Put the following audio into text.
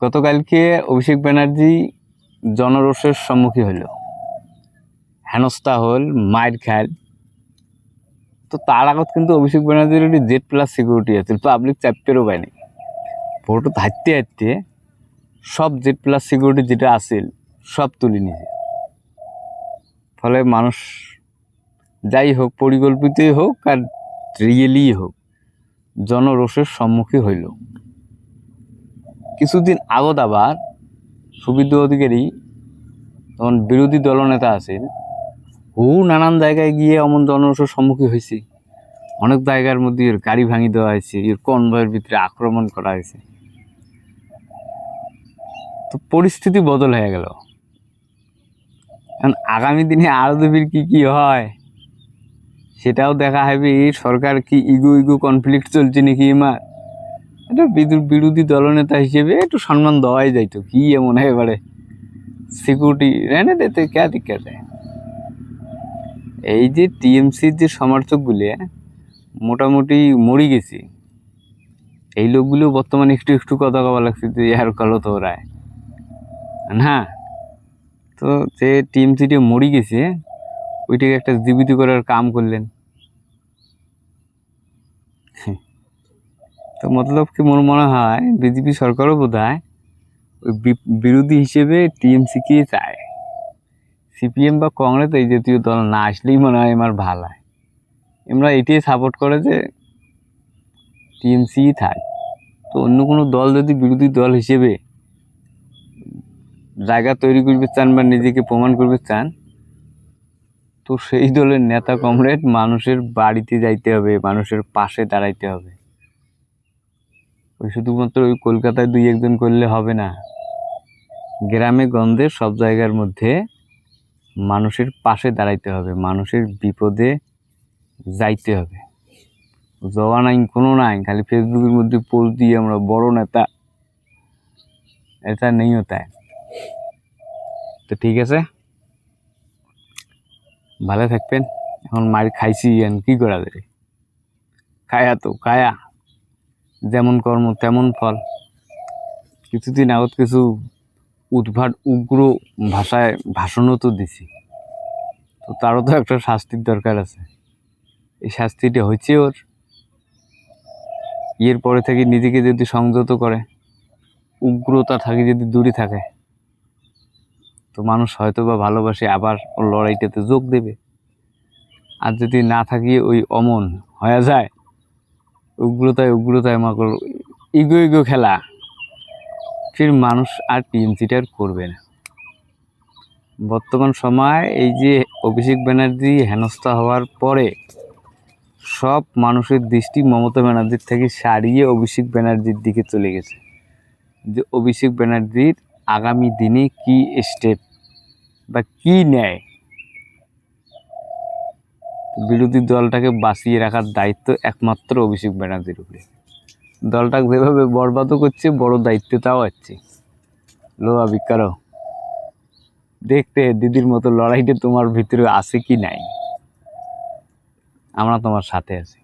গতকালকে অভিষেক ব্যানার্জি জনরোষের সম্মুখীন হইল, হেনস্থা হল, মায়ের খাল। তো তার আগত কিন্তু অভিষেক ব্যানার্জির একটি Z+ সিকিউরিটি আছে, পাবলিক চাপেরও পায়নি। ভোটত হাঁটতে হাঁটতে সব Z+ সিকিউরিটি যেটা আছিল সব তুলে নিয়েছে। ফলে মানুষ যাই হোক, পরিকল্পিতই হোক আর রিয়েলি হোক, জনরোষের সম্মুখীন হইল। কিছুদিন আগত আবার শুভেন্দু অধিকারী তখন বিরোধী দলনেতা আছেন, নানান জায়গায় গিয়ে অমন জনরোষের সম্মুখীন হয়েছে। অনেক জায়গার মধ্যে এর গাড়ি ভাঙি দেওয়া হয়েছে, এর কনভয়ের ভিতরে আক্রমণ করা হয়েছে। তো পরিস্থিতি বদল হয়ে গেল। কারণ আগামী দিনে আরো দেবীর কি হয় সেটাও দেখা হবে। সরকার কি ইগো কনফ্লিক্ট চলছে নাকি এমার, এটা বিরোধী দলনেতা হিসেবে একটু সম্মান দেওয়াই যাইতো। কি এমন এবারে সিকিউরিটি রেনে দিতে কে দিকে। এই যে টিএমসির যে সমর্থকগুলি মোটামুটি মরি গেছে, এই লোকগুলো বর্তমানে একটু একটু কথা কবা লাগছে যে ইয়ার কলো তো ওরায় না। তো যে টিএমসিটি মরি গেছে ওইটাকে একটা জীবিত করার কাম করলেন। তো মতলব কি, মোর মনে হয় বিজেপি সরকারও বোধ হয় ওই বিরোধী হিসেবে টিএমসিকে চায়। সিপিএম বা কংগ্রেস এই জাতীয় দল না আসলেই মনে হয় আমার ভালো হয়। আমরা এটাই সাপোর্ট করে যে টিএমসি থাক। তো অন্য কোনো দল যদি বিরোধী দল হিসেবে জায়গা তৈরি করতে চান বা নিজেকে প্রমাণ করতে চান, তো সেই দলের নেতা কমরেড মানুষের বাড়িতে যাইতে হবে, মানুষের পাশে দাঁড়াইতে হবে। ওই শুধুমাত্র ওই কলকাতায় 2-1 জন করলে হবে না। গ্রামে গঞ্জে সব জায়গার মধ্যে মানুষের পাশে দাঁড়াইতে হবে, মানুষের বিপদে যাইতে হবে। জওয়া নাই, কোনো নাই, খালি ফেসবুকের মধ্যে পোস্ট দিয়ে আমরা বড় নেতা, এটা নেই হতা। তো ঠিক আছে, ভালো থাকবেন। এখন মার খাইছি, কি করা যাবে, খায়া যেমন কর্ম তেমন ফল। কিছুদিন আগত কিছু উদ্ভাট উগ্র ভাষায় ভাষণও তো দিছি, তো তারও তো একটা শাস্তির দরকার আছে। এই শাস্তিটা হয়েছে ওর। এর পরে থেকে নিজেকে যদি সংযত করে, উগ্রতা থাকে যদি দূরে থাকে, তো মানুষ হয়তো বা ভালোবাসে, আবার ওর লড়াইটাতে যোগ দেবে। আর যদি না থাকি ওই অমন হয়ে যায়, উগ্রতায় মাকল ইগো খেলা, ফির মানুষ আর টিএমসিটার করবে না। বর্তমান সময় এই যে অভিষেক ব্যানার্জি হেনস্থা হওয়ার পরে সব মানুষের দৃষ্টি মমতা ব্যানার্জির থেকে সারিয়ে অভিষেক ব্যানার্জির দিকে চলে গেছে, যে অভিষেক ব্যানার্জির আগামী দিনে কি স্টেপ বা কি নেয়। বিরোধী দলটাকে বাঁচিয়ে রাখার দায়িত্ব একমাত্র অভিষেক ব্যানার্জির উপরে। দলটাকে যেভাবে বরবাদও করছে, বড় দায়িত্বটাও আছে। লোহা বিকারও দেখতে দিদির মতো লড়াইটা তোমার ভিতরে আছে কি নাই, আমরা তোমার সাথে আছি।